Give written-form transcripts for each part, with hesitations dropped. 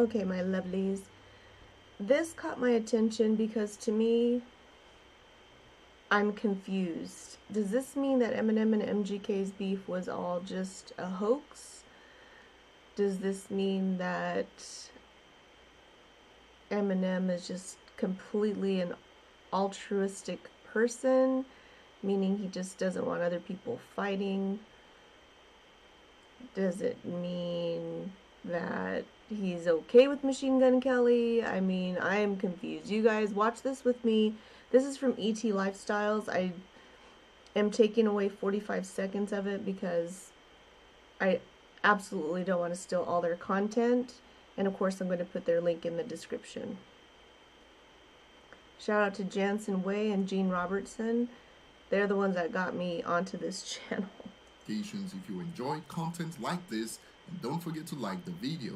Okay, my lovelies. This caught my attention because to me, I'm confused. Does this mean that Eminem and MGK's beef was all just a hoax? Does this mean that Eminem is just completely an altruistic person, meaning he just doesn't want other people fighting? Does it mean that he's okay with Machine Gun Kelly? I mean, I am confused. You guys watch this with me. This is from ET Lifestyles. I am taking away 45 seconds of it because I absolutely don't want to steal all their content. And of course, I'm going to put their link in the description. Shout out to Jansen Way and Gene Robertson. They're the ones that got me onto this channel. If you enjoy content like this, and don't forget to like the video.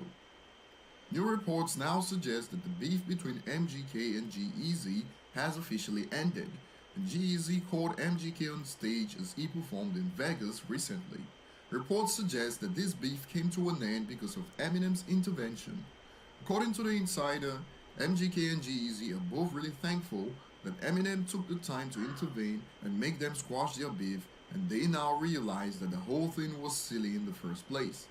New reports now suggest that the beef between MGK and G-Eazy has officially ended, and G-Eazy called MGK on stage as he performed in Vegas recently. Reports suggest that this beef came to an end because of Eminem's intervention. According to the insider, MGK and G-Eazy are both really thankful that Eminem took the time to intervene and make them squash their beef, and they now realize that the whole thing was silly in the first place.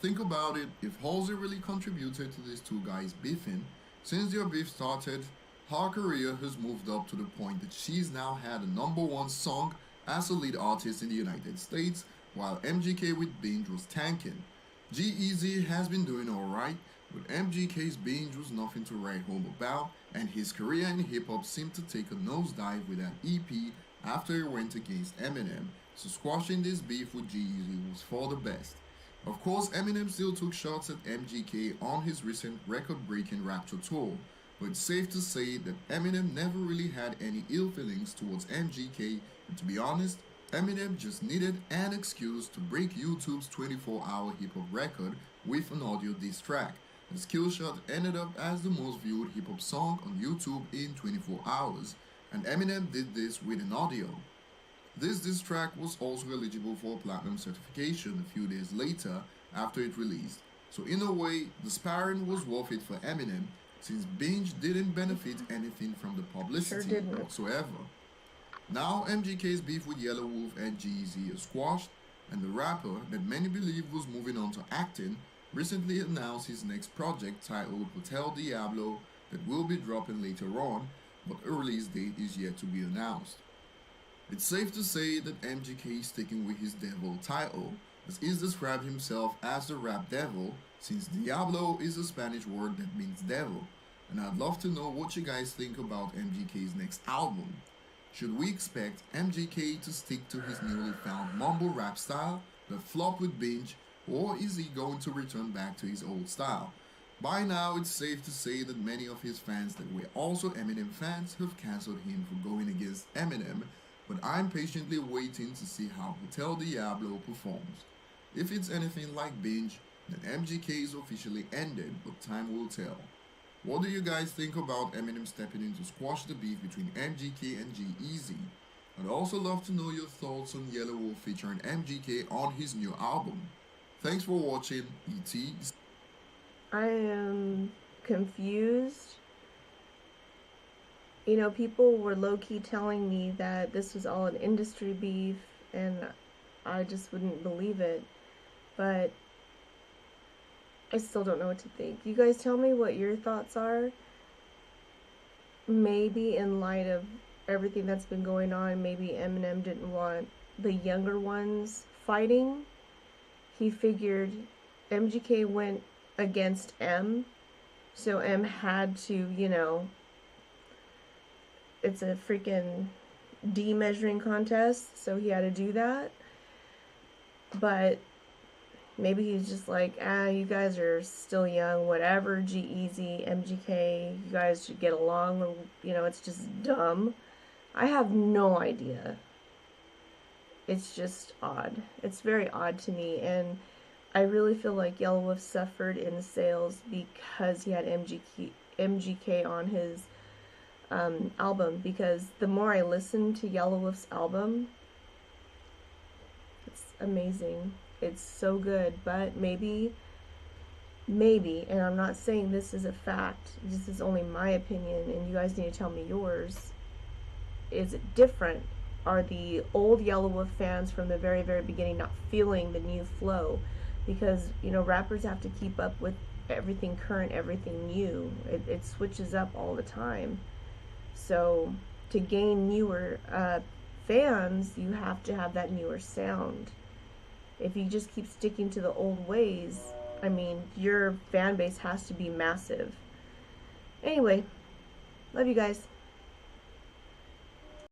Think about it, if Halsey really contributed to these two guys beefing, since their beef started, her career has moved up to the point that she's now had a #1 song as a lead artist in the United States, while MGK with Binge was tanking. G-Eazy has been doing alright, but MGK's Binge was nothing to write home about, and his career in hip-hop seemed to take a nosedive with that EP after he went against Eminem, so squashing this beef with G-Eazy was for the best. Of course, Eminem still took shots at MGK on his recent record-breaking Rapture tour, but it's safe to say that Eminem never really had any ill feelings towards MGK, and to be honest, Eminem just needed an excuse to break YouTube's 24-hour hip-hop record with an audio diss track. His Killshot ended up as the most viewed hip-hop song on YouTube in 24 hours, and Eminem did this with an audio. This diss track was also eligible for platinum certification a few days later after it released, so in a way, the sparring was worth it for Eminem, since Binge didn't benefit anything from the publicity whatsoever. Now MGK's beef with Yellow Wolf and G-Eazy is squashed, and the rapper that many believe was moving on to acting recently announced his next project titled Hotel Diablo that will be dropping later on, but a release date is yet to be announced. It's safe to say that MGK is sticking with his devil title, as he described himself as the rap devil, since Diablo is a Spanish word that means devil, and I'd love to know what you guys think about MGK's next album. Should we expect MGK to stick to his newly found mumble rap style that flopped with Binge, or is he going to return back to his old style? By now, it's safe to say that many of his fans that were also Eminem fans have cancelled him for going against Eminem, but I'm patiently waiting to see how Hotel Diablo performs. If it's anything like Binge, then MGK is officially ended, but time will tell. What do you guys think about Eminem stepping in to squash the beef between MGK and G-Eazy? I'd also love to know your thoughts on Yellow Wolf featuring MGK on his new album. Thanks for watching, E.T. I am confused. You know, people were low-key telling me that this was all an industry beef, and I just wouldn't believe it. But I still don't know what to think. You guys tell me what your thoughts are. Maybe in light of everything that's been going on, maybe Eminem didn't want the younger ones fighting. He figured MGK went against M, so M had to, you know, it's a freaking D-measuring contest, so he had to do that. But maybe he's just like, you guys are still young, whatever, G-Eazy, MGK, you guys should get along, or, you know, it's just dumb. I have no idea. It's just odd. It's very odd to me, and I really feel like Yellow Wolf suffered in sales because he had MGK on his album, because the more I listen to Yellow Wolf's album, it's amazing. It's so good, but maybe Maybe, and I'm not saying this is a fact, this is only my opinion, and you guys need to tell me yours. Is it different? Are the old Yellow Wolf fans from the very, very beginning not feeling the new flow? Because, you know, rappers have to keep up with everything current, everything new. It switches up all the time. So, to gain newer fans, you have to have that newer sound. If you just keep sticking to the old ways, I mean, your fan base has to be massive. Anyway, love you guys.